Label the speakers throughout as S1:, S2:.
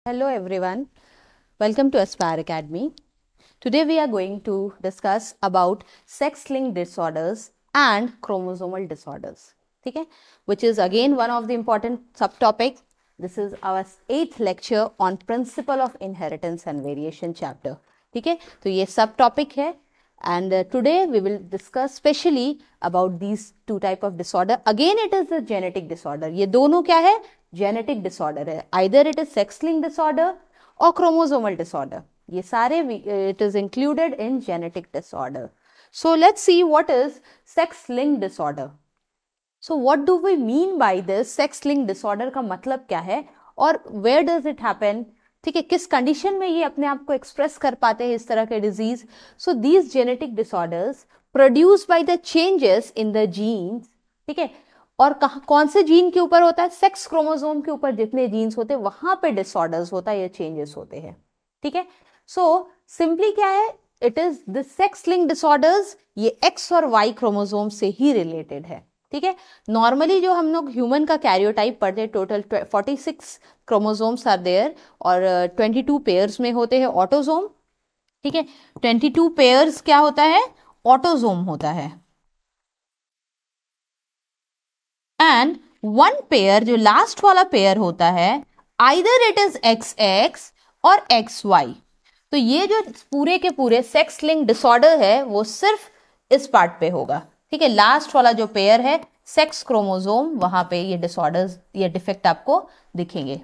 S1: Hello everyone, welcome to Aspire Academy. Today we are going to discuss about sex-linked disorders and chromosomal disorders. Okay? Which is again one of the important subtopic. This is our 8th lecture on principle of inheritance and variation chapter. Okay? So ये subtopic है and today we will discuss specially about these two type of disorder. Again it is a genetic disorder. ये दोनों क्या है? Genetic disorder है. Either it is sex-linked disorder or chromosomal disorder. ये सारे it is included in genetic disorder. So let's see what is sex-linked disorder. So what do we mean by this? Sex-linked disorder का मतलब क्या है और where does it happen? ठीक है, किस कंडीशन में ये अपने आप को एक्सप्रेस कर पाते हैं इस तरह के disease? So these genetic disorders produce by the changes in the genes. ठीक है, और कौन से जीन के ऊपर होता है? सेक्स क्रोमोसोम के ऊपर जितने जीन्स होते हैं वहां पे डिसऑर्डर्स होता है या चेंजेस होते हैं. ठीक है, सो सिंपली क्या है, it is the sex link disorders. ये एक्स और वाई क्रोमोसोम से ही रिलेटेड है. ठीक है, नॉर्मली जो हम लोग ह्यूमन का कैरियोटाइप पढ़ते हैं, टोटल 46 क्रोमोसोम्स आर देयर और 22 पेयर्स में होते हैं ऑटोसोम. ठीक है, 22 पेयर्स क्या होता है? ऑटोसोम होता है. एंड वन पेयर, जो लास्ट वाला पेयर होता है, आइदर इट इज XX और XY. तो ये जो पूरे के पूरे सेक्स लिंक डिसऑर्डर है वो सिर्फ इस पार्ट पे होगा. ठीक है, लास्ट वाला जो पेयर है सेक्स क्रोमोसोम, वहां पे ये डिसऑर्डर्स, ये डिफेक्ट आपको दिखेंगे.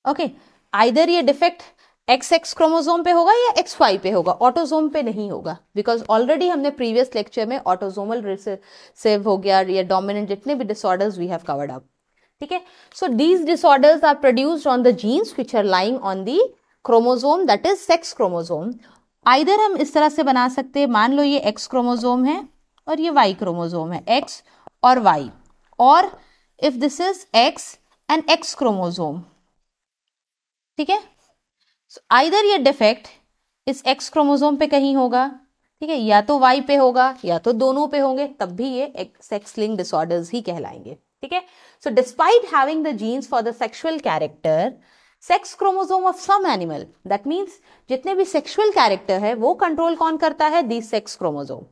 S1: ओके, आइदर ये डिफेक्ट XX क्रोमोसोम पे होगा या XY पे होगा, ऑटोसोम पे नहीं होगा. बिकॉज ऑलरेडी हमने प्रीवियस लेक्चर में ऑटोसोमल रिसेसिव हो गया या डोमिनेंट, जितने भी disorders we have covered up. ठीक है, so these disorders are produced on the genes which are lying on the chromosome, that is sex chromosome. Either हम इस तरह से बना सकते हैं, मान लो ये X क्रोमोसोम है और ये Y क्रोमोसोम है, X और Y, और if this is X and X chromosome. ठीक है, आइदर ये डिफेक्ट इस X क्रोमोसोम पे कहीं होगा, ठीक है, या तो Y पे होगा या तो दोनों पे होंगे, तब भी ये सेक्स लिंक डिसऑर्डर्स ही कहलाएंगे. ठीक है, so despite having the genes for the sexual character, sex chromosome of some animal, that means जितने भी सेक्सुअल कैरेक्टर है वो कंट्रोल कौन करता है? दी सेक्स क्रोमोसोम.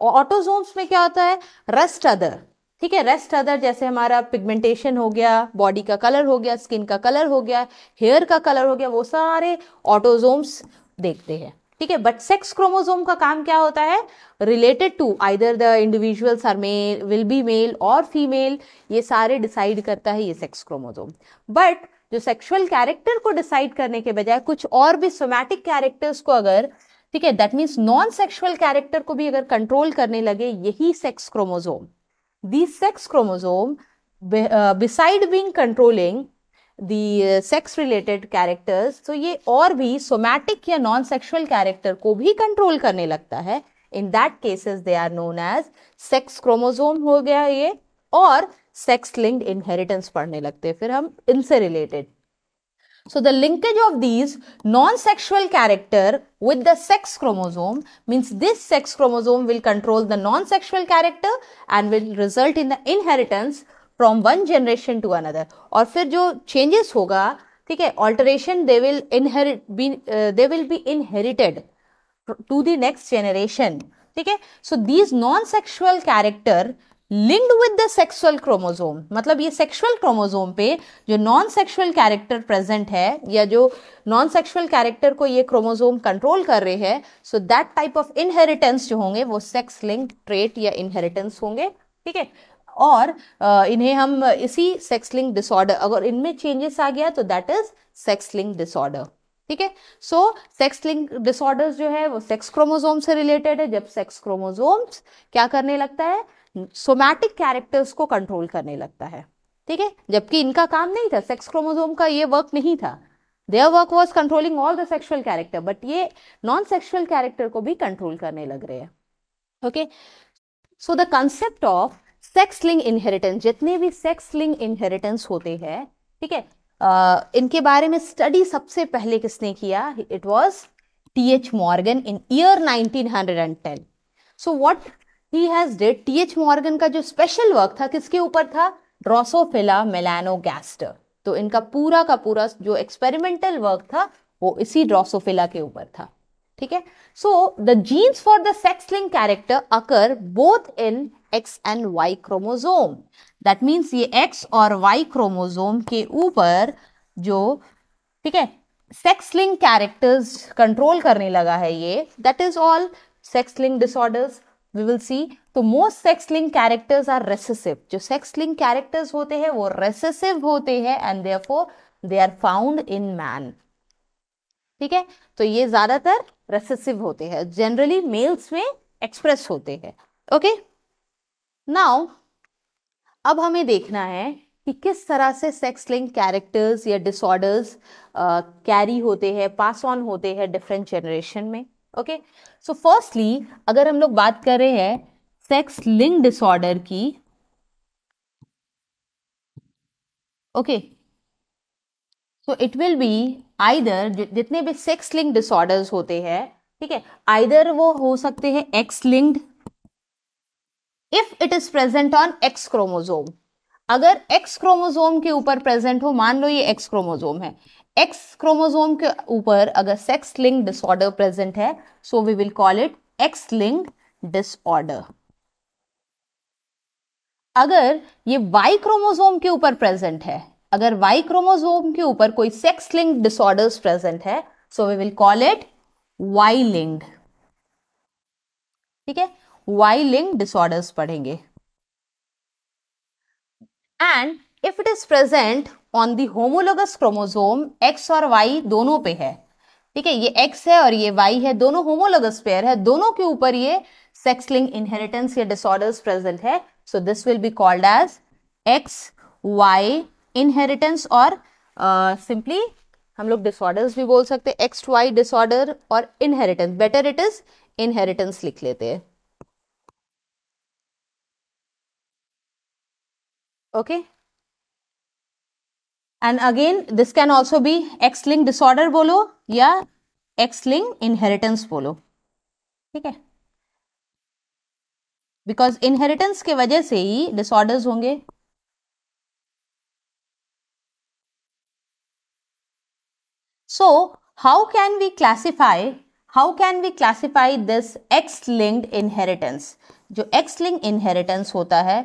S1: और ऑटोसोम्स में क्या होता है? Rest other. ठीक है, रेस्ट अदर जैसे हमारा पिगमेंटेशन हो गया, बॉडी का कलर हो गया, स्किन का कलर हो गया, हेयर का कलर हो गया, वो सारे ऑटोसोम्स देखते हैं. ठीक है, बट सेक्स क्रोमोसोम का काम क्या होता है? Related to either the individuals are male, will be male और फीमेल, ये सारे डिसाइड करता है ये सेक्स क्रोमोसोम. बट जो सेक्सुअल कैरेक्टर को डिसाइड करने के बजाय कुछ और भी सोमैटिक कैरेक्टर्स को अगर, ठीक है, that means non sexual character को भी अगर कंट्रोल करने लगे यही sex chromosome, these sex chromosome beside being controlling the sex related characters, so ये और भी somatic या non sexual character को भी control करने लगता है. in that cases they are known as sex chromosome हो गया ये, और sex linked inheritance पढ़ने लगते हैं फिर हम इनसे related. So the linkage of these non-sexual character with the sex chromosome means this sex chromosome will control the non-sexual character and will result in the inheritance from one generation to another. और फिर जो changes होगा, ठीक है, alteration, they will be inherited to the next generation. ठीक है, so these non-sexual character linked with the sexual chromosome, मतलब ये सेक्सुअल क्रोमोसोम पे जो नॉन सेक्सुअल कैरेक्टर प्रेजेंट है या जो नॉन सेक्सुअल कैरेक्टर को ये क्रोमोसोम कंट्रोल कर रहे हैं, so that type of inheritance जो होंगे वो सेक्स लिंक ट्रेट या इनहेरिटेंस होंगे. ठीक है, और इन्हें हम इसी सेक्स लिंक डिसऑर्डर, अगर इनमें चेंजेस आ गया तो that is sex link disorder. ठीक है, सो सेक्स लिंक डिसऑर्डर्स जो है वो सेक्स क्रोमोसोम से रिलेटेड है. जब सेक्स क्रोमोसोम्स क्या करने लगता है? सोमैटिक कैरेक्टर्स को कंट्रोल करने लगता है. ठीक है, जबकि इनका काम नहीं था, सेक्स क्रोमोसोम का ये वर्क नहीं था. Their work was controlling all the sexual character, but ये नॉन सेक्सुअल कैरेक्टर को भी कंट्रोल करने लग रहे हैं. Okay, so the concept of sex link inheritance, जितने भी सेक्स लिंक इनहेरिटेंस होते हैं, ठीक है, इनके बारे में स्टडी सबसे पहले किसने किया? It was T.H. Morgan in year 1910. So what he has did, T.H. Morgan का जो स्पेशल वर्क था किसके ऊपर था? Drosophila melanogaster. तो इनका पूरा का पूरा जो एक्सपेरिमेंटल वर्क था वो इसी ड्रोसोफिला के ऊपर था, ठीक है। So the genes for the sex link character occur both in X and Y chromosome. That means ये एक्स और वाई क्रोमोसोम के ऊपर जो, ठीक है, सेक्स लिंक कैरेक्टर्स कंट्रोल करने लगा है ये, that is all sex link disorders we will see. तो most sex link characters are recessive. जो सेक्स लिंक कैरेक्टर्स होते हैं वो रेसेसिव होते हैं and therefore they are found in man, ठीक है। तो ये ज्यादातर रेसेसिव होते हैं, जनरली मेल्स में एक्सप्रेस होते हैं। ओके, नाउ अब हमें देखना है कि किस तरह से सेक्स लिंक कैरेक्टर्स या डिसऑर्डर्स कैरी होते हैं, पास ऑन होते हैं डिफरेंट जनरेशन में। ओके, सो फर्स्टली अगर हम लोग बात कर रहे हैं सेक्स लिंक डिसऑर्डर की, okay, so it will be either, जितने भी सेक्स लिंक डिसऑर्डर्स होते हैं, ठीक है, आइदर वो हो सकते हैं X linked if it is present on X chromosome. अगर एक्स क्रोमोसोम के ऊपर प्रेजेंट हो, मान लो ये एक्स क्रोमोसोम है, एक्स क्रोमोसोम के ऊपर अगर सेक्स लिंक डिसऑर्डर प्रेजेंट है, so we will call it X link disorder. अगर ये वाई क्रोमोसोम के ऊपर प्रेजेंट है, अगर वाई क्रोमोसोम के ऊपर कोई सेक्स लिंक डिसऑर्डर्स प्रेजेंट है, so we will call it Y linked, ठीक है, वाई लिंक डिसऑर्डर्स पढ़ेंगे। And if it is present on the homologous chromosome, X और वाई दोनों पे है, ठीक है, ये एक्स है और ये वाई है, दोनों होमोलोगस पेयर है, दोनों के ऊपर ये सेक्स लिंक इनहेरिटेंस या डिसऑर्डर्स प्रेजेंट है, so this will be called as X Y inheritance, और सिंपली हम लोग डिसऑर्डर्स भी बोल सकते हैं, एक्स वाई डिसऑर्डर और inheritance, better it is inheritance लिख लेते हैं। Okay, and again this can also be X link disorder बोलो या एक्स लिंक इनहेरिटेंस बोलो, ठीक है, बिकॉज इनहेरिटेंस के वजह से ही डिसऑर्डर्स होंगे। So how can we classify this X linked inheritance? जो एक्स लिंक इनहेरिटेंस होता है,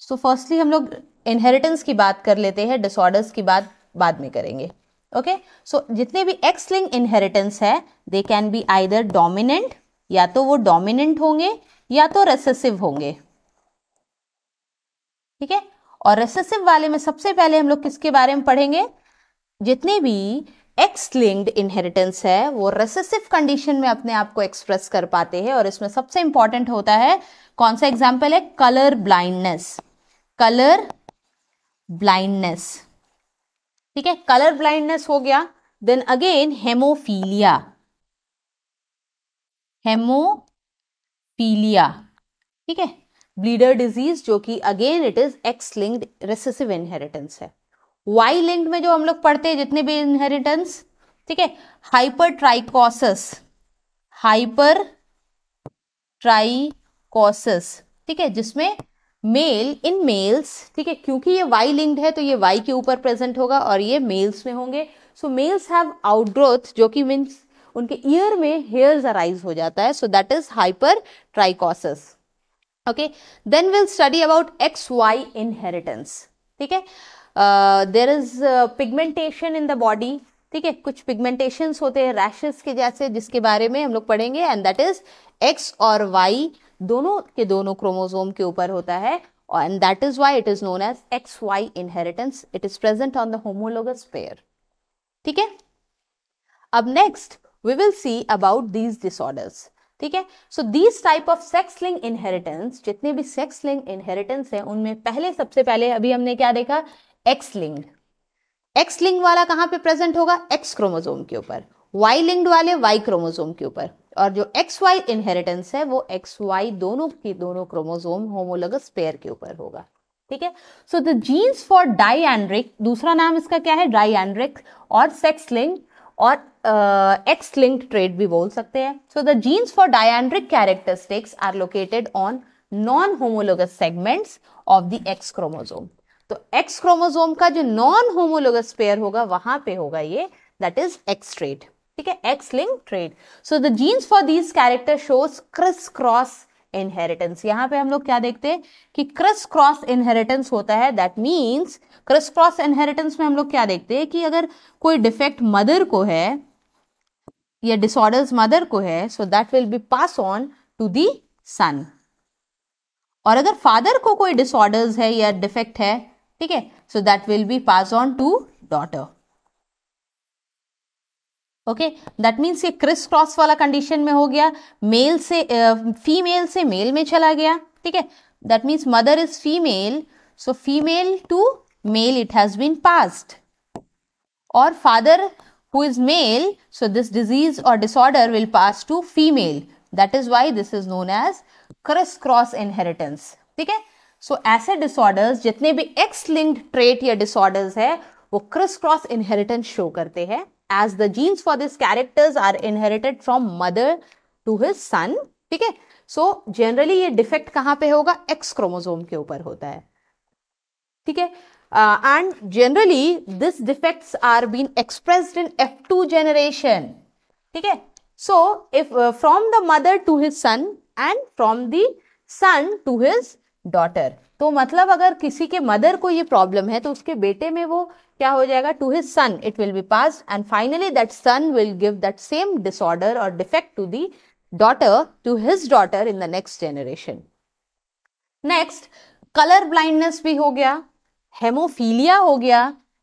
S1: सो फर्स्टली हम लोग इनहेरिटेंस की बात कर लेते हैं, डिसऑर्डर्स की बात बाद में करेंगे। ओके, सो जितने भी एक्स लिंक इनहेरिटेंस है, they can be either dominant, या तो वो डोमिनेंट होंगे या तो रेसेसिव होंगे, ठीक है। और रेसेसिव वाले में सबसे पहले हम लोग किसके बारे में पढ़ेंगे? जितने भी एक्स लिंक्ड इनहेरिटेंस है वो रेसेसिव कंडीशन में अपने आप को एक्सप्रेस कर पाते हैं, और इसमें सबसे इंपॉर्टेंट होता है कौन सा एग्जाम्पल है? कलर ब्लाइंडनेस, कलर ब्लाइंडनेस, ठीक है, कलर ब्लाइंडनेस हो गया। देन अगेन हेमोफीलिया, हेमोफीलिया, ठीक है, ब्लीडर डिजीज, जो कि again it is X linked recessive inheritance है। वाई लिंक्ड में जो हम लोग पढ़ते हैं जितने भी इनहेरिटेंस, ठीक है, हाइपर ट्राइकोसिस, हाइपर ट्राइकोसिस, ठीक है, जिसमें मेल इन मेल्स, ठीक है, क्योंकि ये वाई लिंक्ड है तो ये वाई के ऊपर प्रेजेंट होगा और ये मेल्स में होंगे। सो मेल्स हैव आउटग्रोथ, जो कि मीन्स उनके ईयर में हेयर्स अराइज हो जाता है, so that is hypertrichosis. Okay, then will study about X Y inheritance, ठीक है। There is pigmentation in the body, ठीक है, कुछ पिगमेंटेशंस होते हैं रैशेस के जैसे, जिसके बारे में हम लोग पढ़ेंगे, एंड दैट इज एक्स और वाई दोनों के दोनों क्रोमोसोम के ऊपर होता है, and that is why it is known as X Y inheritance, it is present on the homologous pair, ठीक है। अब next we will see about these disorders, ठीक है। So these type of sex link inheritance, जितने भी sex link inheritance है उनमें पहले सबसे पहले अभी हमने क्या देखा? एक्स लिंक्ड, एक्स लिंक वाला कहां पे प्रेजेंट होगा? एक्स क्रोमोसोम के ऊपर, वाई लिंक्ड वाले वाई क्रोमोसोम के ऊपर, और जो एक्स वाई इनहेरिटेंस है वो एक्स वाई दोनों की दोनों क्रोमोसोम होमोलोगस पेयर के ऊपर होगा, ठीक है। So the genes for diandric, दूसरा नाम इसका क्या है? डाईएंड्रिक, और सेक्स लिंक और एक्स लिंक्ड ट्रेट भी बोल सकते हैं। So the genes for diandric characteristics are located on non homologous segments of the X chromosome. तो एक्स क्रोमोसोम का जो नॉन होमोलोगस पेयर होगा वहां पे होगा ये, दैट इज एक्स ट्रेट, ठीक है, X link trait. So the genes for these character shows criss cross inheritance. यहां पे हम लोग क्या देखते हैं कि क्रिस क्रॉस इनहेरिटेंस होता है. That means Chris cross inheritance में हम लोग क्या देखते हैं कि अगर कोई डिफेक्ट मदर को है या डिसऑर्डर्स मदर को है, so that will be pass on to the son. और अगर फादर को कोई डिसऑर्डर्स है या डिफेक्ट है, ठीक है, so that will be pass on to daughter. Okay, that means ये क्रिस क्रॉस वाला कंडीशन में हो गया, मेल से फीमेल से मेल में चला गया, ठीक है. That means mother is female, so female to male it has been passed. और father who is male, so this disease or disorder will pass to female. That is why this is known as criss-cross inheritance. ठीक है. So ऐसे disorders जितने भी X-linked trait या disorders है वो criss-cross inheritance show करते हैं, as the genes for these characters are inherited from mother to his son. ठीक है. So generally ये defect कहाँ पे होगा? X chromosome के ऊपर होता है. ठीक है. And generally these defects are being expressed in F2 generation. ठीक है. So if from the mother to his son and from the son to his daughter, तो मतलब अगर किसी के मदर को ये प्रॉब्लम है तो उसके बेटे में वो क्या हो जाएगा? to his son it will be passed and finally that son will give that same disorder or defect to the daughter, to his daughter in the next generation. Next, color blindness भी हो गया, haemophilia हो गया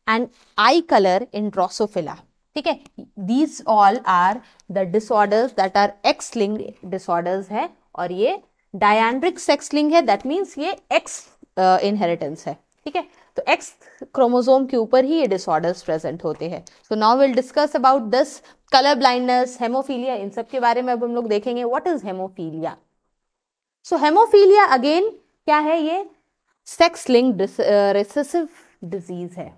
S1: and eye colour in Drosophila. ठीक है. These all are the disorders that are X linked disorders है और ये डायैंड्रिक सेक्स लिंक है. दैट मीन्स ये एक्स इनहेरिटेंस है. ठीक है. तो एक्स क्रोमोसोम के ऊपर ही ये डिसऑर्डर्स प्रेजेंट होते हैं. So now will discuss about this colour blindness, haemophilia, इन सब के बारे में अब हम लोग देखेंगे. What is haemophilia? So haemophilia again क्या है? ये सेक्स लिंक्ड रिसेसिव डिजीज है.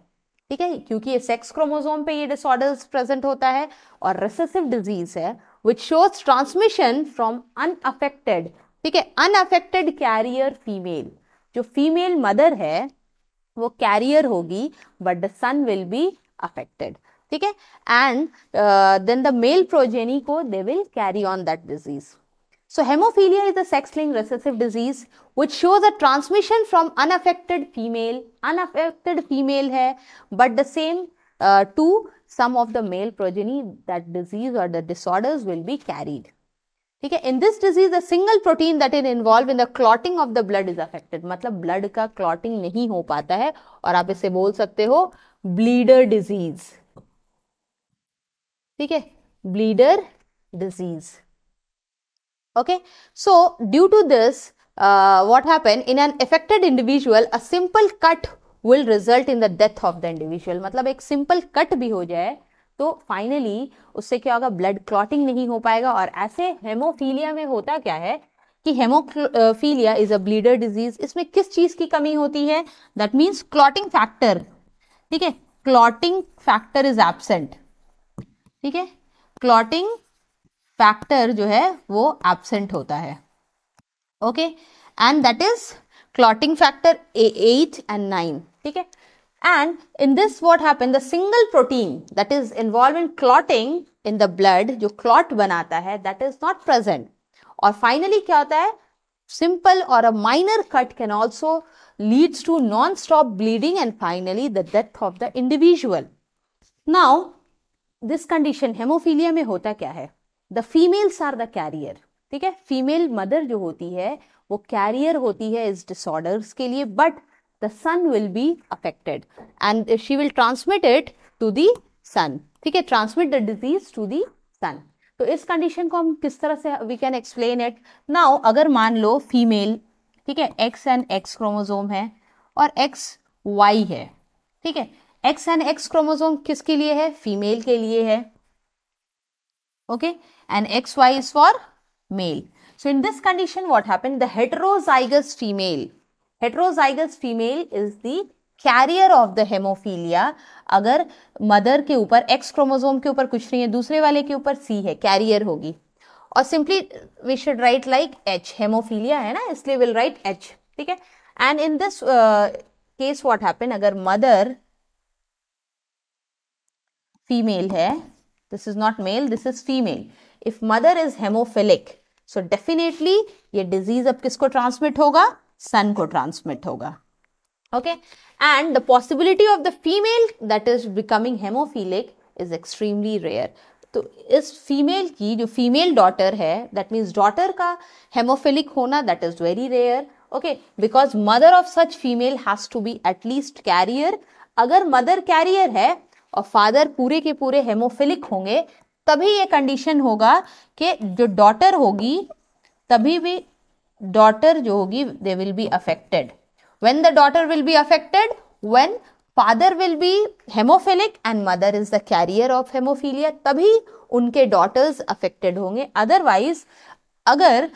S1: ठीक है. क्योंकि ये सेक्स क्रोमोसोम पे ये डिसऑर्डर्स प्रेजेंट होता है और रिसेसिव डिजीज है which shows transmission from unaffected. ठीक है. अनअफेक्टेड कैरियर फीमेल, जो फीमेल मदर है वो कैरियर होगी but the son will be affected. ठीक है. And then the male progeny को they will carry on that disease. So hemophilia is a sex-linked recessive disease which shows a transmission from unaffected female. Unaffected female है, but the same to some of the male progeny, that disease or the disorders will be carried. ठीक है. In this disease, a single protein that is involved in the clotting of the blood is affected. मतलब blood का clotting नहीं हो पाता है और आप इसे बोल सकते हो bleeder disease. ठीक है. bleeder disease. Okay, so due to this, what happened in an affected individual, a simple cut will result in the death of the individual. मतलब एक simple cut भी हो जाए तो finally उससे क्या होगा? blood clotting नहीं हो पाएगा. और ऐसे हेमोफीलिया में होता क्या है कि haemophilia is a bleeder disease. इसमें किस चीज की कमी होती है? That means clotting factor. ठीक है. clotting factor is absent. ठीक है. clotting फैक्टर जो है वो एब्सेंट होता है. Okay. And that is clotting factor A8 and 9. ठीक है. And in this what happen, the single protein that is involve in clotting in the blood, जो क्लॉट बनाता है, दैट इज नॉट प्रेजेंट. और फाइनली क्या होता है? सिंपल और a minor cut can also leads to non stop bleeding and finally the death of the individual. Now this condition haemophilia में होता क्या है? The females are the carrier. ठीक है. फीमेल मदर जो होती है वो कैरियर होती है इस डिसऑर्डर्स के लिए, but the son will be affected and she will transmit it to the son. ठीक है. Transmit the disease to the son. तो इस कंडीशन को हम किस तरह से we can explain it? Now अगर मान लो फीमेल, ठीक है, एक्स एंड एक्स क्रोमोसोम है और एक्स वाई है. ठीक है. एक्स एंड एक्स क्रोमोसोम किसके लिए है? फीमेल के लिए है. Okay, and XY is for male. So in this condition what happened? The heterozygous female is the carrier of the hemophilia. अगर मदर के ऊपर X क्रोमोसोम के ऊपर कुछ नहीं है, दूसरे वाले के ऊपर C है, कैरियर होगी. और simply we should write like H. Haemophilia है ना, इसलिए विल राइट H. ठीक है. And in this case what happen, अगर मदर फीमेल है, this is not male, this is female, if mother is haemophilic, so definitely ये disease अब किसको ट्रांसमिट होगा, सन को ट्रांसमिट होगा. Okay, and the possibility of the female that is becoming haemophilic is extremely rare. तो इस female की जो फीमेल डॉटर है, दैट मीन्स डॉटर का हेमोफिलिक होना, that is very rare. Okay, because mother of such female has to be at least carrier. अगर mother carrier है और फादर पूरे के पूरे हेमोफिलिक होंगे, तभी ये कंडीशन होगा कि जो डॉटर होगी, तभी भी डॉटर जो होगी, दे will be affected. When the daughter will be affected, when father will be hemophilic and mother is the carrier of hemophilia, तभी उनके daughters affected होंगे. Otherwise, अगर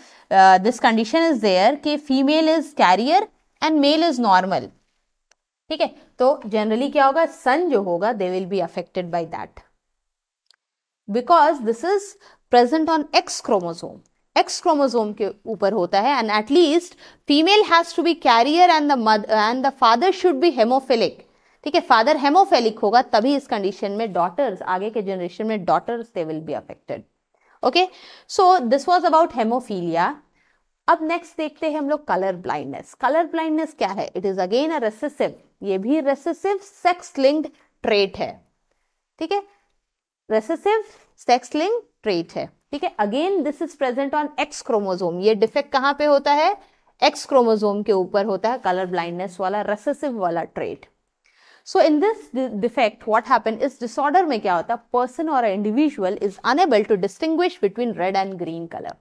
S1: this condition is there कि female is carrier and male is normal, ठीक है, तो generally क्या होगा, son जो होगा, they will be affected by that, because this is present on X chromosome. X chromosome के ऊपर होता है, and at least female has to be carrier and the father should be haemophilic. ठीक है, फादर हेमोफिलिक होगा, तभी इस कंडीशन में डॉटर्स, आगे के जनरेशन में daughters, they will be affected. Okay, so this was about haemophilia. अब नेक्स्ट देखते हैं हम लोग कलर ब्लाइंडनेस. कलर ब्लाइंडनेस क्या है? It is again a recessive, ये भी रेसेसिव सेक्स लिंक्ड ट्रेट है. ठीक है, रेसेसिव सेक्स लिंक्ड ट्रेट है. ठीक है, again this is present on X chromosome. ये डिफेक्ट कहां पे होता है? एक्स क्रोमोसोम के ऊपर होता है कलर ब्लाइंडनेस वाला रेसेसिव वाला trait. So in this defect what happen, इस डिसऑर्डर में क्या होता है, पर्सन और individual is unable to distinguish between red and green colour.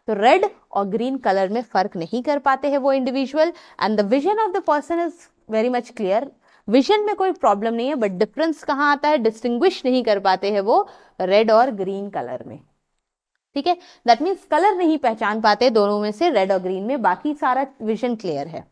S1: तो रेड और ग्रीन कलर में फर्क नहीं कर पाते हैं वो individual, and the vision of the person is very much clear. Vision में कोई प्रॉब्लम नहीं है, बट डिफरेंस कहां आता है, डिस्टिंग्विश नहीं कर पाते हैं वो रेड और ग्रीन कलर में. ठीक है, दैट मीन्स कलर नहीं पहचान पाते दोनों में से, रेड और ग्रीन में, बाकी सारा विजन क्लियर है.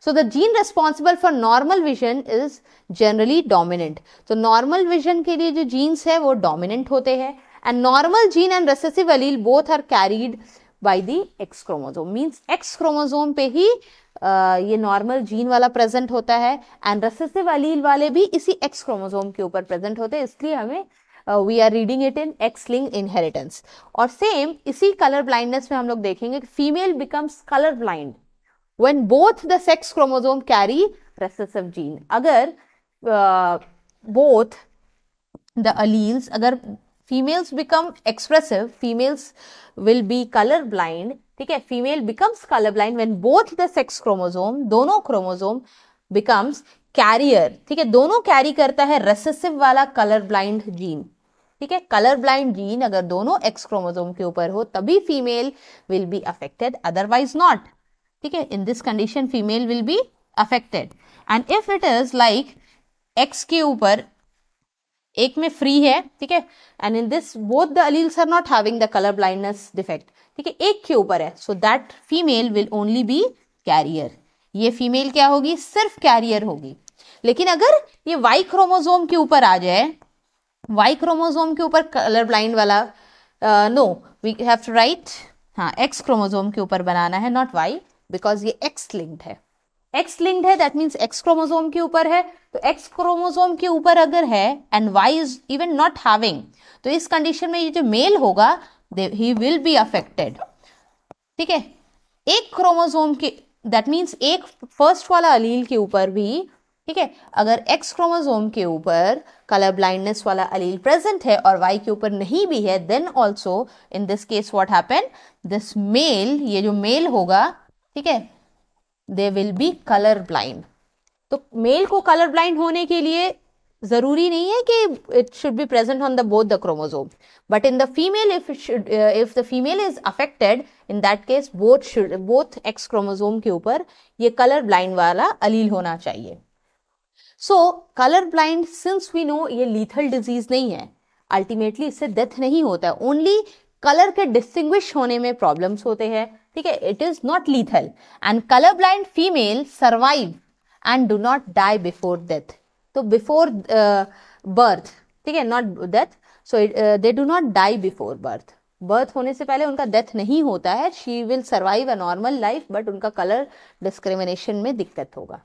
S1: So the gene responsible for normal vision is generally dominant. तो नॉर्मल विजन के लिए जो जीन्स है वो डोमिनेंट होते हैं, and normal gene and recessive allele both are carried by the X chromosome. Means X chromosome पे ही ये नॉर्मल जीन वाला प्रेजेंट होता है, एंड रेसेसिव एलील वाले भी इसी एक्स क्रोमोसोम के ऊपर प्रेजेंट होते हैं, इसलिए हमें we are reading it in X linked inheritance. और सेम इसी कलर ब्लाइंडनेस में हम लोग देखेंगे कि female becomes colour blind when both the sex chromosome carry recessive gene. अगर बोथ द अलील्स, अगर females become expressive, females will be colour blind. ठीक है, female becomes colour blind when both the sex chromosome, दोनों chromosome becomes carrier. ठीक है, दोनों carry करता है रेसेसिव वाला कलर ब्लाइंड जीन. ठीक है, कलर ब्लाइंड जीन अगर दोनों एक्स क्रोमोसोम के ऊपर हो, तभी female will be affected, otherwise not. ठीक है, in this condition female will be affected. And if it is like X के ऊपर एक में फ्री है, ठीक है, and in this both the alleles are not having the colour blindness defect. ठीक है, एक के ऊपर है, so that female will only be carrier. ये फीमेल क्या होगी? सिर्फ कैरियर होगी. लेकिन अगर ये वाई क्रोमोसोम के ऊपर आ जाए, वाई क्रोमोसोम के ऊपर कलर ब्लाइंड वाला, no, we have to write, हाँ, एक्स क्रोमोसोम के ऊपर बनाना है, नॉट वाई, बिकॉज ये एक्स लिंक्ड है. एक्स लिंक्ड है, दैट मीन्स एक्स क्रोमोसोम के ऊपर है. तो एक्स क्रोमोसोम के ऊपर अगर है and Y is even not having, तो इस कंडीशन में ये जो मेल होगा, ही विल बी अफेक्टेड. ठीक है, एक क्रोमोसोम के, दैट मीन्स एक फर्स्ट वाला अलील के ऊपर भी, ठीक है, अगर एक्स क्रोमोसोम के ऊपर कलर ब्लाइंडनेस वाला अलील प्रेजेंट है और वाई के ऊपर नहीं भी है, then also in this case what happen, this male, ये जो मेल होगा, ठीक है, they will be colour blind. तो मेल को कलर ब्लाइंड होने के लिए जरूरी नहीं है कि it should be present on the both the chromosome, but in the female if the female is affected, in that case both X chromosome के ऊपर ये कलर ब्लाइंड वाला अलील होना चाहिए. सो colour blind, since we know ये lethal disease नहीं है, ultimately इससे डेथ नहीं होता है, ओनली कलर के डिस्टिंग्विश होने में प्रॉब्लम्स होते हैं. ठीक है, it is not lethal, and colour blind female survive and do not die before death. तो बिफोर बर्थ, ठीक है, not death, so they do not die before birth. Birth होने से पहले उनका डेथ नहीं होता है, she will survive a normal life, but उनका कलर डिस्क्रिमिनेशन में दिक्कत होगा.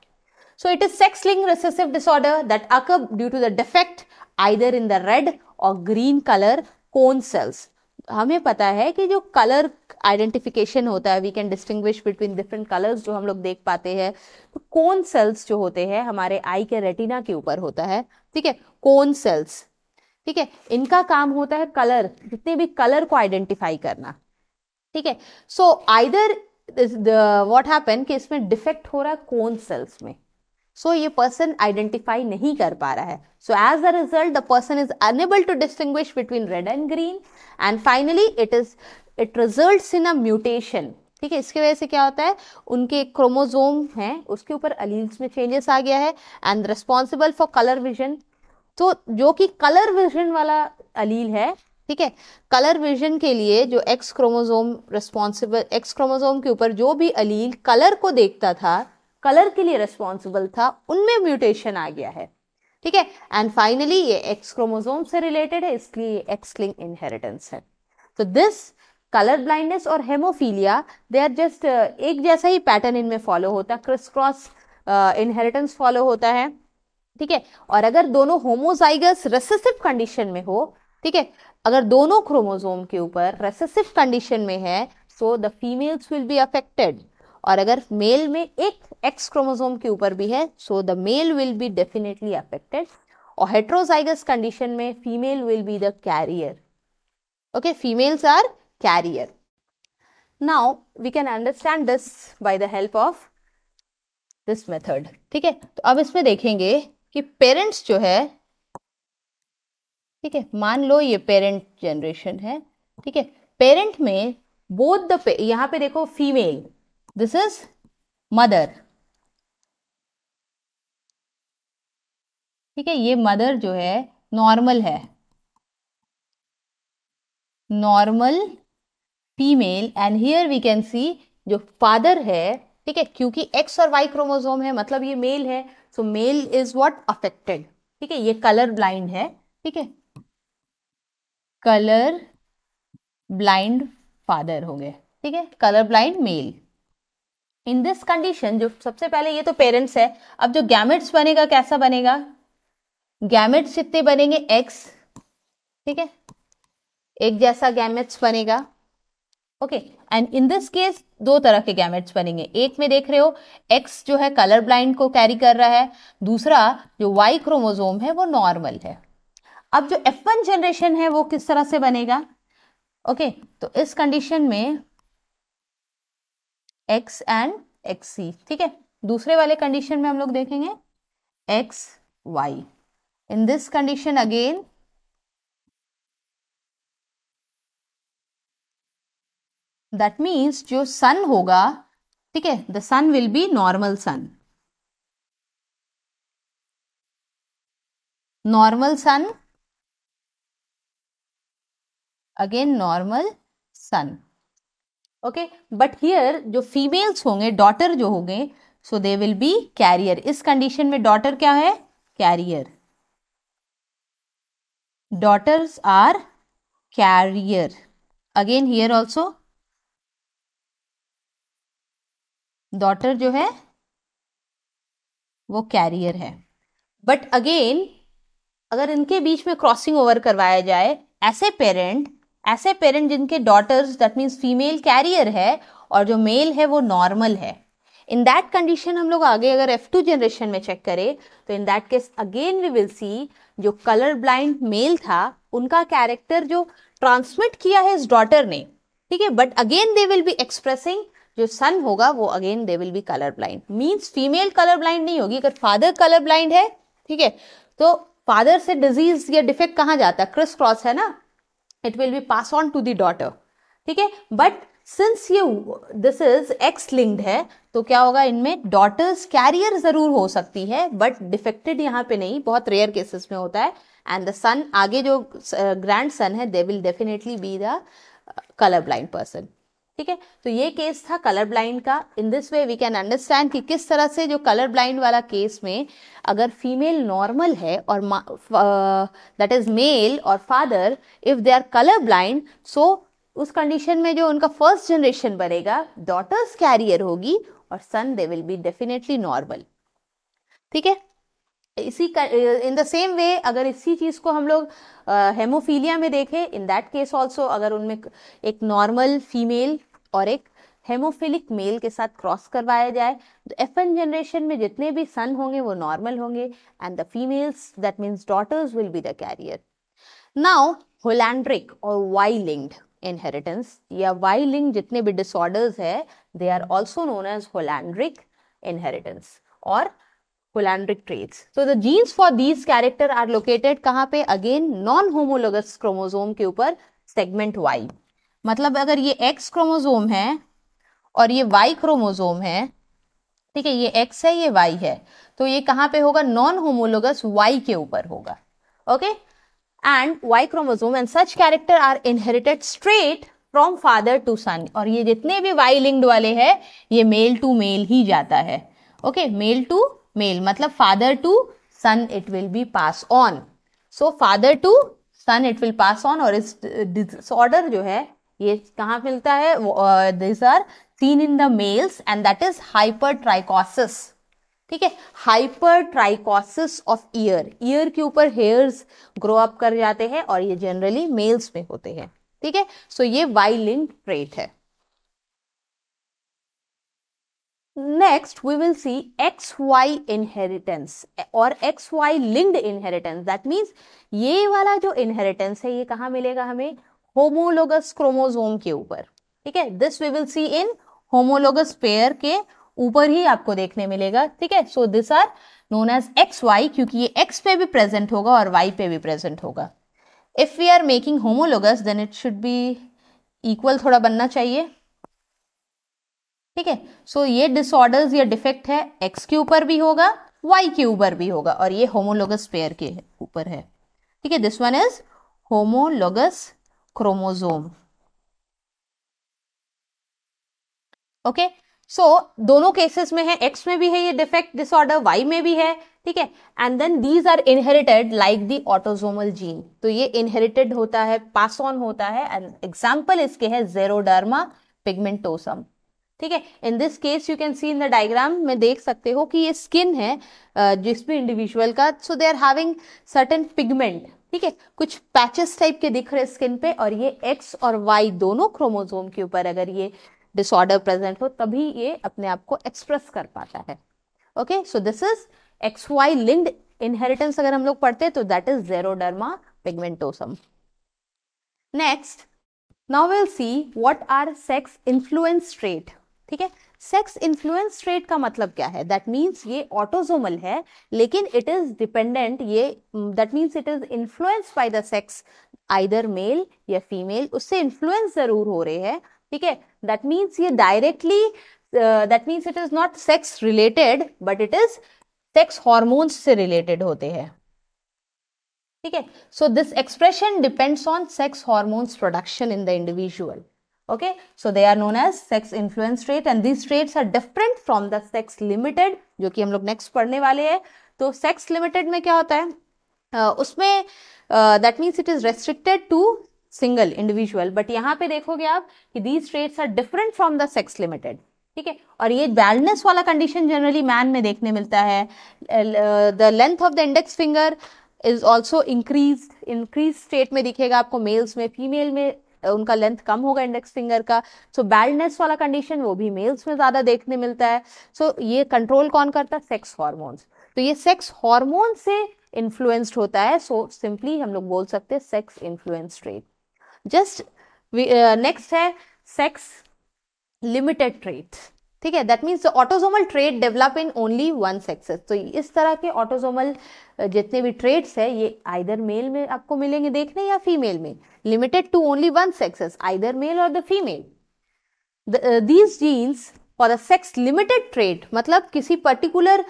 S1: So it is sex-linked recessive disorder that occur due to the defect either in the red or green color cone cells. हमें पता है कि जो कलर आइडेंटिफिकेशन होता है, we can distinguish between different colours जो हम लोग देख पाते हैं, तो कोन सेल्स जो होते हैं हमारे आई के रेटिना के ऊपर होता है, ठीक है, कोन सेल्स, ठीक है, इनका काम होता है कलर, जितने भी कलर को आइडेंटिफाई करना, ठीक है. सो आइदर व्हाट हैपन कि इसमें डिफेक्ट हो रहा है कोन सेल्स में, सो ये पर्सन आइडेंटिफाई नहीं कर पा रहा है. So as a result the person is unable to distinguish between red and green and finally it results in a mutation. ठीक है, इसकी वजह से क्या होता है, उनके क्रोमोसोम है उसके ऊपर अलील्स में चेंजेस आ गया है and responsible for colour vision. तो जो कि कलर विजन वाला अलील है, ठीक है, कलर विजन के लिए जो x chromosome responsible, x chromosome के ऊपर जो भी अलील कलर को देखता था, कलर के लिए रिस्पॉन्सिबल था, उनमें म्यूटेशन आ गया है. ठीक है, एंड फाइनली ये एक्स क्रोमोसोम से रिलेटेड है, इसलिए एक्स लिंक इनहेरिटेंस है. तो दिस कलर ब्लाइंडनेस और हेमोफीलिया दे आर जस्ट एक जैसा ही पैटर्न इनमें फॉलो होता है, क्रिस क्रॉस इनहेरिटेंस फॉलो होता है. ठीक है, और अगर दोनों होमोजाइगस रेसेसिव कंडीशन में हो, ठीक है, अगर दोनों क्रोमोसोम के ऊपर रेसेसिव कंडीशन में है, so the females will be affected. और अगर मेल में एक एक्स क्रोमोसोम के ऊपर भी है, so the male will be definitely affected. और हेट्रोजाइगस कंडीशन में female will be the carrier. Okay, females are carrier. Now we can understand this by the help of this method. ठीक है, तो अब इसमें देखेंगे कि पेरेंट्स जो है, ठीक है, मान लो ये पेरेंट जनरेशन है. ठीक है, पेरेंट में बोथ द, यहां पे देखो फीमेल, दिस इज मदर. ठीक है, ये मदर जो है नॉर्मल है, normal female. And here we can see जो फादर है, ठीक है, क्योंकि एक्स और वाई क्रोमोसोम है, मतलब ये मेल है, सो मेल इज व्हाट अफेक्टेड. ठीक है, ये कलर ब्लाइंड है. ठीक है, कलर ब्लाइंड फादर हो गए. ठीक है, colour blind mail. In this condition, जो सबसे पहले ये तो पेरेंट्स है, अब जो गैमेट्स बनेगा कैसा बनेगा, गैमेट्स जितने बनेंगे एक्स, ठीक है, एक जैसा गैमेट्स बनेगा. Okay, and in this case दो तरह के गैमेट्स बनेंगे. एक में देख रहे हो एक्स जो है कलर ब्लाइंड को कैरी कर रहा है, दूसरा जो वाई क्रोमोसोम है वो नॉर्मल है. अब जो F1 जनरेशन है वो किस तरह से बनेगा. ओके, तो इस कंडीशन में X एंड XC. ठीक है, दूसरे वाले कंडीशन में हम लोग देखेंगे XY. In this condition again that means जो सन होगा, ठीक है, the son will be normal son, normal son, again normal son. Okay, but here जो फीमेल्स होंगे, डॉटर जो होंगे, so they will be carrier. इस कंडीशन में डॉटर क्या है, carrier. Daughters are carrier. Again here also daughter जो है वो कैरियर है. बट अगेन अगर इनके बीच में क्रॉसिंग ओवर करवाया जाए, ऐसे पेरेंट जिनके daughters, that means female carrier है और जो मेल है वो नॉर्मल है, इन दैट कंडीशन हम लोग आगे अगर F2 जनरेशन में चेक करें, तो in that case again we will see जो कलर ब्लाइंड मेल था उनका कैरेक्टर जो ट्रांसमिट किया है इस डॉटर ने, ठीक है, but again they will B expressing, जो सन होगा वो again they will be colour blind. Means female colour blind नहीं होगी. अगर फादर कलर ब्लाइंड है, ठीक है, तो फादर से डिजीज या डिफेक्ट कहाँ जाता है, क्रिस क्रॉस है ना, it will be pass on to the daughter. ठीक है, बट सिंस ये दिस इज एक्स लिंक्ड है, तो क्या होगा, इनमें डॉटर्स कैरियर जरूर हो सकती है, बट डिफेक्टेड यहाँ पे नहीं, बहुत रेयर केसेस में होता है. एंड द सन, आगे जो ग्रैंड सन है, they will definitely be the colour blind person. ठीक है, तो ये केस था कलर ब्लाइंड का. In this way we can understand कि किस तरह से जो कलर ब्लाइंड वाला केस में अगर फीमेल नॉर्मल है और दैट इज मेल और father if they are colour blind, so उस कंडीशन में जो उनका फर्स्ट जनरेशन बनेगा, डॉटर्स कैरियर होगी और son they will be definitely normal. ठीक है। इसी इन द सेम वे अगर इसी चीज को हम लोग हेमोफीलिया में देखें, इन दैट केस ऑल्सो अगर उनमें एक नॉर्मल फीमेल और एक हेमोफिलिक मेल के साथ क्रॉस करवाया जाए तो F1 जनरेशन में जितने भी सन होंगे वो नॉर्मल होंगे and the females that means daughters will be the carrier. Now holandric और वाई लिंक्ड इनहेरिटेंस या वाई लिंक जितने भी डिसऑर्डर्स है they are also known as holandric inheritance और holandric traits. So the genes for these character are located कहाँ पे? Again non-homologous chromosome के ऊपर सेगमेंट Y। मतलब अगर ये X क्रोमोसोम है और ये Y क्रोमोसोम है, ठीक है, ये X है ये Y है, तो ये कहाँ पे होगा? नॉन होमोलोगस Y के ऊपर होगा। Okay, and Y chromosome and such character are inherited straight from father to son. और ये जितने भी Y लिंक्ड वाले हैं ये मेल टू मेल ही जाता है। ओके, मेल टू मेल मतलब father to son it will be pass on. So father to son it will pass on. और इस डिसऑर्डर जो है ये कहाँ मिलता है? This are seen in the males and that is hypertrichosis. ठीक है, हाइपरट्राइकोसिस ऑफ ईयर। ईयर के ऊपर हेयर्स ग्रो अप कर जाते हैं और ये जनरली मेल्स में होते हैं। ठीक है, सो ये वाई लिंक्ड ट्रेट है। Next, we will see XY inheritance और XY linked inheritance. That means ये वाला जो inheritance है ये कहाँ मिलेगा हमें? homologous क्रोमोसोम के ऊपर। ठीक है, this we will see in homologous pair के ऊपर ही आपको देखने मिलेगा। ठीक है, so this are known as XY क्योंकि ये X पे भी present होगा और Y पे भी present होगा। If we are making homologous then it should be equal थोड़ा बनना चाहिए। ठीक है, सो ये डिसऑर्डर्स या डिफेक्ट है एक्स के ऊपर भी होगा वाई के ऊपर भी होगा और ये होमोलोगस पेयर के ऊपर है। ठीक है, this one is homologous chromosome. Okay, so दोनों केसेस में है, एक्स में भी है ये डिफेक्ट डिसऑर्डर, वाई में भी है। ठीक है, and then these are inherited like the autosomal gene. तो ये इनहेरिटेड होता है, पास ऑन होता है एंड एग्जाम्पल इसके है जेरोडर्मा पिगमेंटोसम। ठीक है, in this case you can see in the diagram में देख सकते हो कि ये स्किन है जिस भी इंडिविजुअल का, so they are having certain pigment. ठीक है, कुछ पैचेस टाइप के दिख रहे स्किन पे और ये एक्स और वाई दोनों क्रोमोसोम के ऊपर अगर ये डिसऑर्डर प्रेजेंट हो तभी ये अपने आप को एक्सप्रेस कर पाता है। Okay, so this is XY linked inheritance अगर हम लोग पढ़ते तो that is xeroderma pigmentosum. Next, now will see what are sex influence trait. ठीक है, सेक्स इन्फ्लुएंस ट्रेट का मतलब क्या है? दैट मीन्स ये ऑटोसोमल है लेकिन इट इज डिपेंडेंट, ये that means it is influenced by the sex, either male या फीमेल, उससे इन्फ्लुएंस जरूर हो रहे हैं। ठीक है, दैट मीन्स ये directly that means it is not sex related but it is sex hormones से रिलेटेड होते हैं। ठीक है, so this expression depends on sex hormones production in the individual. Okay, so they are known as sex influence trait and these traits are different from the sex limited जो कि हम लोग next पढ़ने वाले हैं। तो sex limited में क्या होता है? उसमें that means it is restricted to single individual, but यहाँ पे देखोगे आप कि these traits are different from the sex limited। ठीक है, और ये baldness वाला condition generally man में देखने मिलता है। The length of the index finger is also increased state में दिखेगा आपको मेल्स में, फीमेल में उनका लेंथ कम होगा इंडेक्स फिंगर का। सो बैल्डनेस वाला कंडीशन वो भी मेल्स में ज्यादा देखने मिलता है। सो ये कंट्रोल कौन करता है? Sex hormones. तो ये सेक्स हार्मोन से इन्फ्लुएंस्ड होता है, सो सिंपली हम लोग बोल सकते हैं sex influence trait. Just next है सेक्स लिमिटेड ट्रेट। ठीक है, that means autosomal trait develop in only one sexes. तो इस तरह के ऑटोसोमल जितने भी ट्रेट्स है ये आइदर मेल में आपको मिलेंगे देखने या फीमेल में, limited to only one sexes, either male और the female. These genes for the sex limited trait मतलब किसी पर्टिकुलर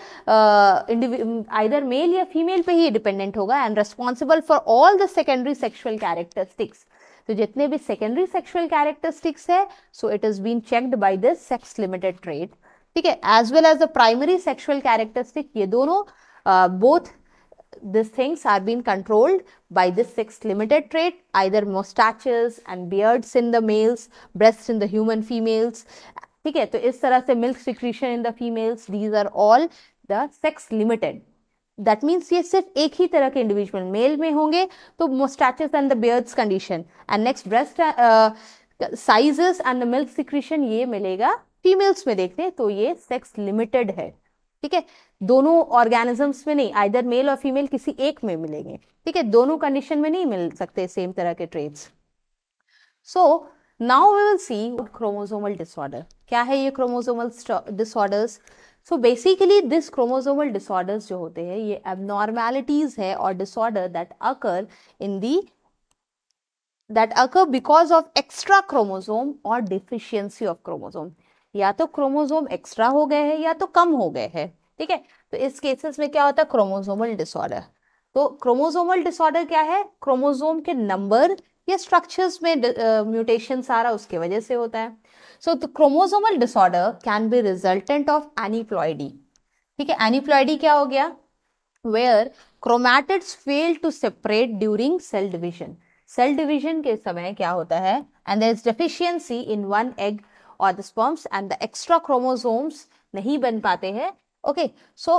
S1: आइदर मेल या फीमेल पे ही डिपेंडेंट होगा and responsible for all the secondary sexual characteristics. तो जितने भी सेकेंडरी सेक्सुअल कैरेक्टरिस्टिक्स है so it is been checked by this sex limited trait. ठीक है, as well as the primary sexual characteristic, ये दोनों both these things are being controlled by this sex limited trait, either mustaches and beards in the males, breasts in the human females। ठीक है, तो इस तरह से milk secretion in the females, these are all the sex limited, that means ये सिर्फ एक ही तरह के इंडिविजुअल मेल में होंगे तो moustaches and the beards condition, and next breast sizes and the milk secretion ये मिलेगा फीमेल्स में देखते हैं तो ये सेक्स लिमिटेड है, ठीक है, दोनों ऑर्गेनिजम्स में नहीं, आइदर मेल और फीमेल किसी एक में मिलेंगे, ठीक है, दोनों कंडीशन में नहीं मिल सकते सेम तरह के traits. So now we will see chromosomal disorder, क्या है ये chromosomal disorders. So basically this chromosomal disorders जो होते हैं ये एबनॉर्मैलिटीज है और disorder that occur because of extra chromosome or deficiency of chromosome, या तो क्रोमोसोम एक्स्ट्रा हो गए हैं या तो कम हो गए हैं, ठीक है, तो इस केसेस में क्या होता है क्रोमोसोमल डिसऑर्डर। तो क्रोमोसोमल डिसऑर्डर क्या है, क्रोमोसोम के नंबर या स्ट्रक्चर्स में म्यूटेशन सारा उसके वजह से होता है। So the chromosomal disorder can be resultant of aneuploidy, ठीक है, एनीप्लॉइडी क्या हो गया, where chromatids fail to separate during cell division, cell division के समय क्या होता है, and there is deficiency in one egg और the sperms and the extra chromosomes नहीं बन पाते हैं। Okay, so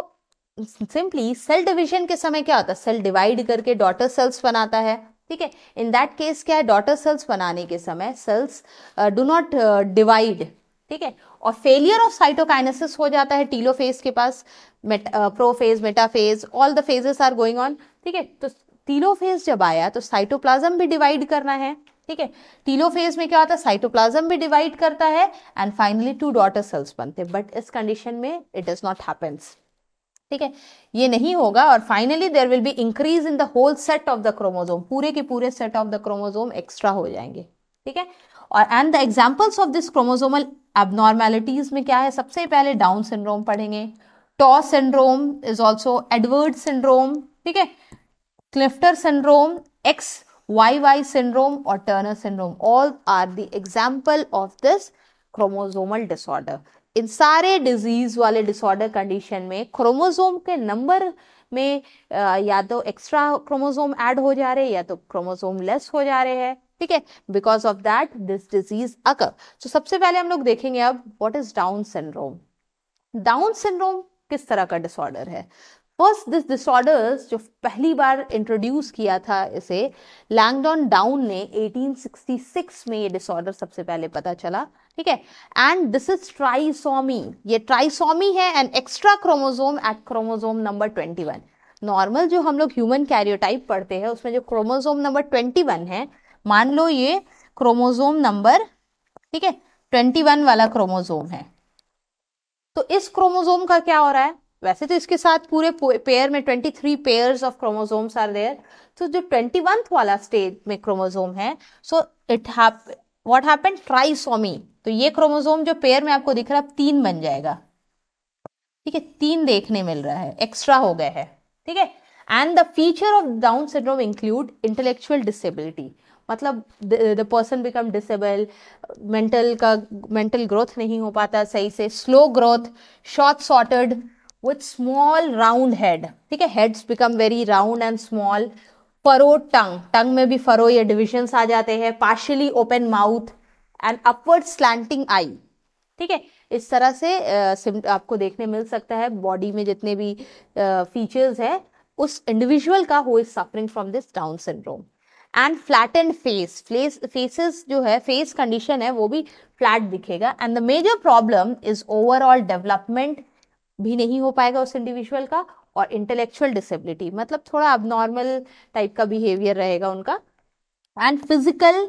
S1: simply cell division के समय क्या होता है, सेल डिवाइड करके डॉटर सेल्स बनाता है, ठीक है, इन दैट केस क्या है, डॉटर सेल्स बनाने के समय सेल्स डू नॉट डिवाइड, ठीक है, और फेलियर ऑफ साइटोकाइनेसिस हो जाता है टीलोफेज के पास, prophase metaphase all the phases are going on, ठीक है, तो टीलोफेज जब आया तो साइटोप्लाज्म भी डिवाइड करना है, ठीक है, टीलोफेज में क्या होता है, साइटोप्लाज्म भी डिवाइड करता है एंड फाइनली 2 डॉटर सेल्स बनते हैं, बट इस कंडीशन में इट डज नॉट हैपेंस, ठीक है, ये नहीं होगा और finally there will be increase in the whole set of the chromosome, पूरे के पूरे set of the chromosome extra हो जाएंगे, ठीक है, और and the examples of this chromosomal abnormalities में क्या है, सबसे पहले डाउन सिंड्रोम पढ़ेंगे, टॉ syndrome is also Edward syndrome, ठीक है, क्लिफ्टर सिंड्रोम, XYY syndrome और Turner syndrome, all are the example of this chromosomal disorder। इन सारे डिजीज वाले डिसऑर्डर कंडीशन में क्रोमोसोम के नंबर में या तो एक्स्ट्रा क्रोमोसोम ऐड हो जा रहे हैं या तो क्रोमोसोम लेस हो जा रहे हैं, ठीक है, because of that this disease occur. तो सबसे पहले हम लोग देखेंगे अब what is Down syndrome. Down syndrome किस तरह का डिसऑर्डर है। फर्स्ट दिस डिसऑर्डर्स जो पहली बार इंट्रोड्यूस किया था इसे लैंगडॉन डाउन ने 1866 में ये डिसऑर्डर सबसे पहले पता चला, ठीक है, एंड दिस इज ट्राइसोमी, ये ट्राइसोमी है and extra chromosome at chromosome number 21। Normal जो हम लोग ह्यूमन कैरियोटाइप पढ़ते हैं उसमें जो क्रोमोसोम नंबर 21 है, मान लो ये क्रोमोसोम नंबर, ठीक है, 21 वाला क्रोमोसोम है, तो इस क्रोमोसोम का क्या हो रहा है, वैसे तो इसके साथ पूरे पेयर में 23 pairs of chromosomes are there, तो जो 21th वाला स्टेज में क्रोमोसोम है, सो व्हाट हैपेंड ट्राइसोमी, तो ये क्रोमोसोम जो पेयर में आपको दिख रहा है 3 बन जाएगा, ठीक है, 3 देखने मिल रहा है, एक्स्ट्रा हो गए हैं, ठीक है, and the feature of Down syndrome include intellectual disability, मतलब the person become disable, mental growth नहीं हो पाता सही से, slow growth, short sorted with small round head, ठीक है, heads become very round and small, furrowed tongue, tongue में भी furrow या divisions आ जाते हैं, partially open mouth and upward slanting eye, ठीक है, इस तरह से आपको देखने मिल सकता है बॉडी में जितने भी फीचर्स है उस इंडिविजुअल का who is suffering from this Down syndrome। And flattened face, faces जो है फेस कंडीशन है वो भी फ्लैट दिखेगा, and the major problem is overall development भी नहीं हो पाएगा उस इंडिविजुअल का, और इंटेलेक्चुअल डिसेबिलिटी मतलब थोड़ा अबनॉर्मल टाइप का बिहेवियर रहेगा उनका, and physical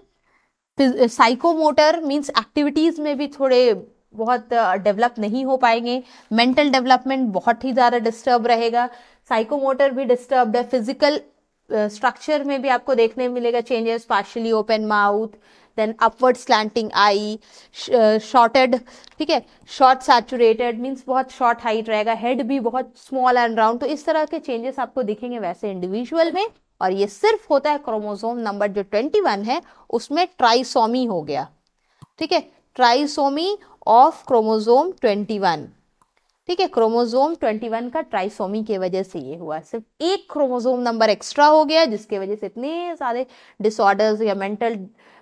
S1: psychomotor means activities में भी थोड़े बहुत डेवलप नहीं हो पाएंगे, मेंटल डेवलपमेंट बहुत ही ज़्यादा डिस्टर्ब रहेगा, साइकोमोटर भी डिस्टर्ब है, फिजिकल स्ट्रक्चर में भी आपको देखने मिलेगा changes, partially open mouth, then upward slanting eye, shorted, ठीक है, शॉर्ट सैचुरेटेड मींस बहुत शॉर्ट हाइट रहेगा, हेड भी बहुत स्मॉल एंड राउंड, तो इस तरह के चेंजेस आपको दिखेंगे वैसे इंडिविजुअल में, और ये सिर्फ होता है क्रोमोसोम नंबर जो 21 है उसमें ट्राइसोमी हो गया, ठीक है, ट्राइसोमी ऑफ क्रोमोसोम 21, ठीक है, क्रोमोसोम 21 का ट्राइसोमी की वजह से ये हुआ, सिर्फ एक क्रोमोसोम नंबर एक्स्ट्रा हो गया जिसके वजह से इतने सारे डिसऑर्डर्स या मेंटल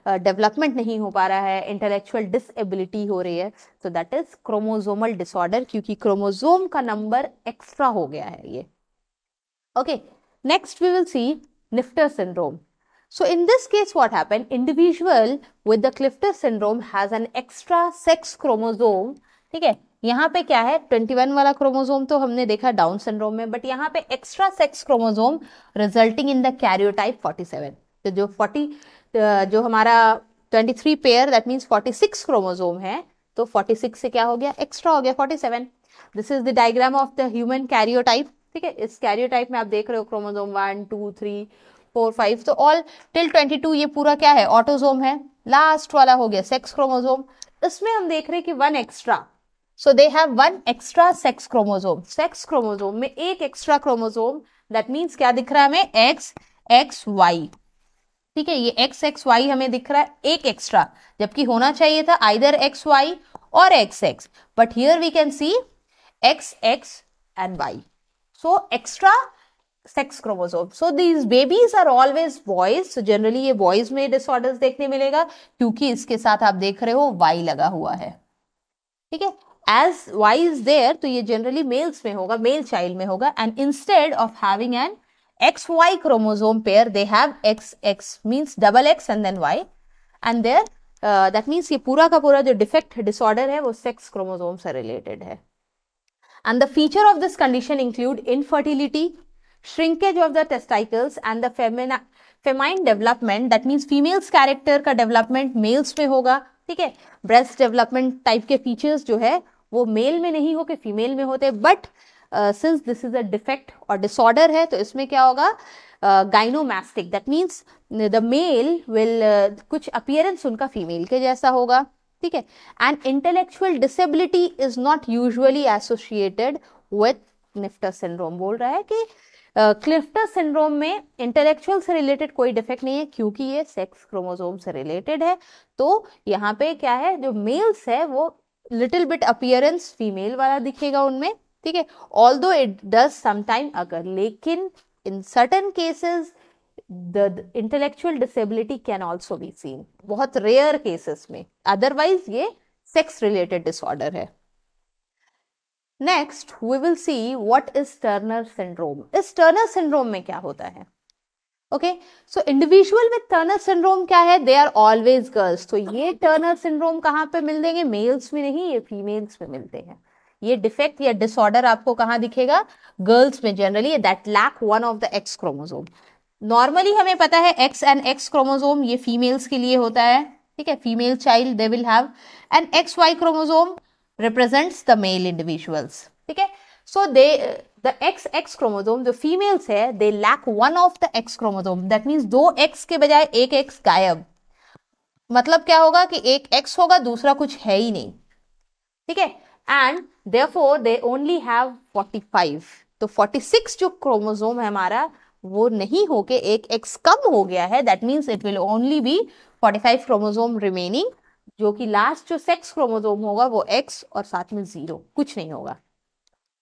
S1: डेवलपमेंट नहीं हो पा रहा है, इंटेलेक्चुअल डिसएबिलिटी हो रही है, तो दैट इज क्रोमोसोमल डिसऑर्डर, क्योंकि क्रोमोसोम का नंबर एक्स्ट्रा हो गया है ये। Okay, next we will see Klinefelter syndrome. So in this case what happened, individual with the Clifton syndrome has an extra sex chromosome. ठीक है, यहाँ पे क्या है, 21 वाला क्रोमोसोम तो हमने देखा डाउन सिंड्रोम में, बट यहाँ पे extra sex chromosome resulting in the karyotype 47. तो जो हमारा 23 पेयर, दैट मीन्स 46 क्रोमोसोम है, तो 46 से क्या हो गया, एक्स्ट्रा हो गया 47. This is the diagram of the human karyotype. ठीक है, इस कैरियोटाइप में आप देख रहे हो क्रोमोसोम 1 2 3 4 5, तो ऑल टिल 22 ये पूरा क्या है, ऑटोसोम है. लास्ट वाला हो गया सेक्स क्रोमोसोम, इसमें हम देख रहे हैं कि 1 extra, so they have 1 extra sex chromosome. Sex chromosome में एक एक्स्ट्रा क्रोमोसोम, दैट मीन्स क्या दिख रहा है हमें, एक्स एक्स वाई. ठीक है, ये एक्स एक्स वाई हमें दिख रहा है एक एक्स्ट्रा, जबकि होना चाहिए था आइदर एक्स वाई और X X, but here we can see X X and Y. So extra sex chromosome. So these babies are always boys. So generally ये बॉयज में डिसऑर्डर्स देखने मिलेगा, क्योंकि इसके साथ आप देख रहे हो वाई लगा हुआ है. ठीक है, एज वाई इज देयर, तो ये जनरली मेल्स में होगा, मेल चाइल्ड में होगा, and instead of having an XY chromosome pair, they have XX, means double X and then Y, and there that means ये पूरा का पूरा जो डिफेक्ट डिसऑर्डर है वो सेक्स क्रोमोसोम से रिलेटेड है. And the feature of this condition include infertility, shrinkage of the testicles, and the feminine development. That means females character का development males में होगा. ठीक है, breast development type के features जो है वो मेल में नहीं होके फीमेल में होते, but since this is a defect और डिसऑर्डर है, तो इसमें क्या होगा, gynaecomastia, that means the male will कुछ अपीयरेंस उनका फीमेल के जैसा होगा. ठीक है, and intellectual disability is not usually associated with Klinefelter syndrome. बोल रहा है कि क्लिफ्टर सिंड्रोम में इंटेलेक्चुअल से रिलेटेड कोई डिफेक्ट नहीं है, क्योंकि ये सेक्स क्रोमोसोम से रिलेटेड है. तो यहाँ पे क्या है, जो मेल्स है वो लिटिल बिट अपीयरेंस फीमेल वाला दिखेगा उनमें. ठीक है, ऑल्दो इट डज समटाइम अगर, लेकिन in certain cases the intellectual disability can also be seen, बहुत रेयर केसेस में, अदरवाइज ये सेक्स रिलेटेड डिसऑर्डर है. Next we will see what is Turner syndrome. इस टर्नर सिंड्रोम में क्या होता है. Okay, so individual with Turner syndrome क्या है, दे आर ऑलवेज गर्ल्स. तो ये टर्नर सिंड्रोम कहाँ पे मिल देंगे, मेल्स में नहीं, ये फीमेल्स में मिलते हैं. ये डिफेक्ट या डिसऑर्डर आपको कहाँ दिखेगा, गर्ल्स में generally, that lack one of the X chromosome. Normally हमें पता है एक्स एंड एक्स क्रोमोसोम ये फीमेल्स के लिए होता है. ठीक है, female child they will have an X Y chromosome represents the male individuals. ठीक है, so they the X X chromosome जो फीमेल्स है, they lack one of the X chromosome, that means 2 X के बजाय एक एक्स गायब. मतलब क्या होगा कि एक एक्स होगा, दूसरा कुछ है ही नहीं. ठीक है, and therefore they only have 45. तो 46 जो क्रोमोसोम है हमारा वो नहीं होके एक एक्स कम हो गया है, that means it will only be 45 chromosome remaining, जो कि लास्ट जो सेक्स क्रोमोसोम होगा वो एक्स और साथ में 0, कुछ नहीं होगा.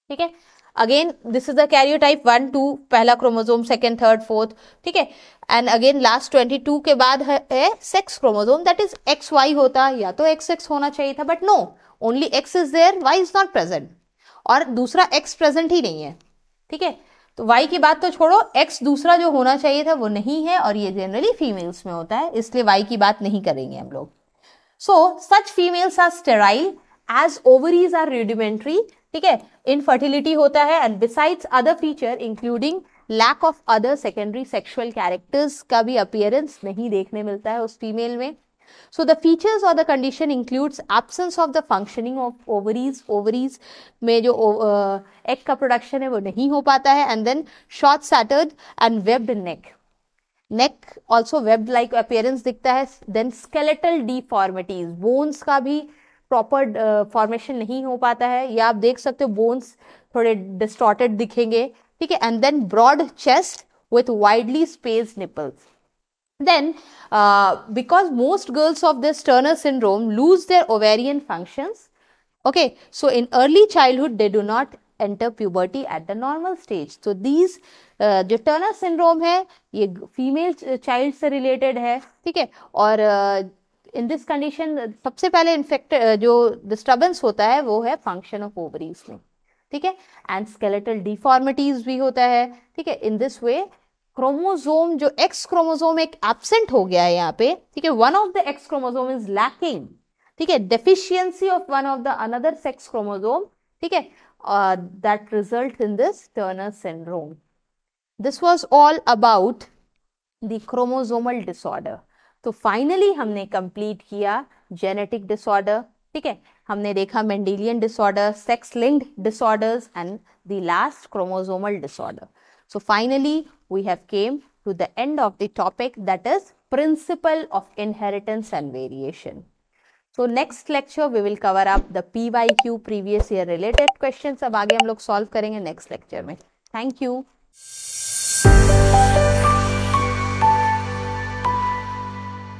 S1: ठीक है, again this is the karyotype 1 2, पहला क्रोमोसोम, सेकेंड थर्ड फोर्थ. ठीक है, एंड अगेन लास्ट 22 के बाद है sex chromosome, that is X Y होता, या तो एक्स एक्स होना चाहिए था, but no, only X is there, Y is not present, और दूसरा एक्स प्रेजेंट ही नहीं है. ठीक है, तो वाई की बात तो छोड़ो, एक्स दूसरा जो होना चाहिए था वो नहीं है, और ये जनरली फीमेल्स में होता है, इसलिए वाई की बात नहीं करेंगे हम लोग. So such females are sterile as ovaries are rudimentary. ठीक है, इनफर्टिलिटी होता है, and besides other feature including lack of other secondary sexual characters का भी अपीयरेंस नहीं देखने मिलता है उस फीमेल में. So the features or the condition includes absence of the functioning of ovaries. Ovaries में जो egg का production है वो नहीं हो पाता है, and then short shorted and webbed neck. Neck also webbed like appearance दिखता है. Then skeletal deformities, bones का भी proper formation नहीं हो पाता है, या आप देख सकते हो bones थोड़े distorted दिखेंगे. ठीक है, and then broad chest with widely spaced nipples. Then because most girls of this Turner syndrome lose their ovarian functions, Okay, so in early childhood they do not enter puberty at the normal stage. So these जो Turner syndrome है ये female child से related है, ठीक है. और इन this condition सबसे पहले इन्फेक्ट जो डिस्टर्बेंस होता है वो है फंक्शन ऑफ ओवरीज में, ठीक है. एंड स्केलेटल डिफॉर्मिटीज भी होता है, ठीक है. इन दिस वे क्रोमोसोम जो एक्स क्रोमोसोम एक एब्सेंट हो गया है यहाँ पे, ठीक है. One of the X chromosome is lacking, ठीक है. Deficiency of one of the another sex chromosome, ठीक है, that result in this Turner syndrome. This was all about the chromosomal disorder. तो फाइनली हमने कंप्लीट किया जेनेटिक डिसऑर्डर, ठीक है. हमने देखा Mendelian disorder, sex linked disorders and the last chromosomal disorder. So finally we have came to the end of the topic, that is principle of inheritance and variation. So next lecture we will cover up the PYQ previous year related questions. अब आगे हम लोग solve करेंगे next lecture में. Thank you.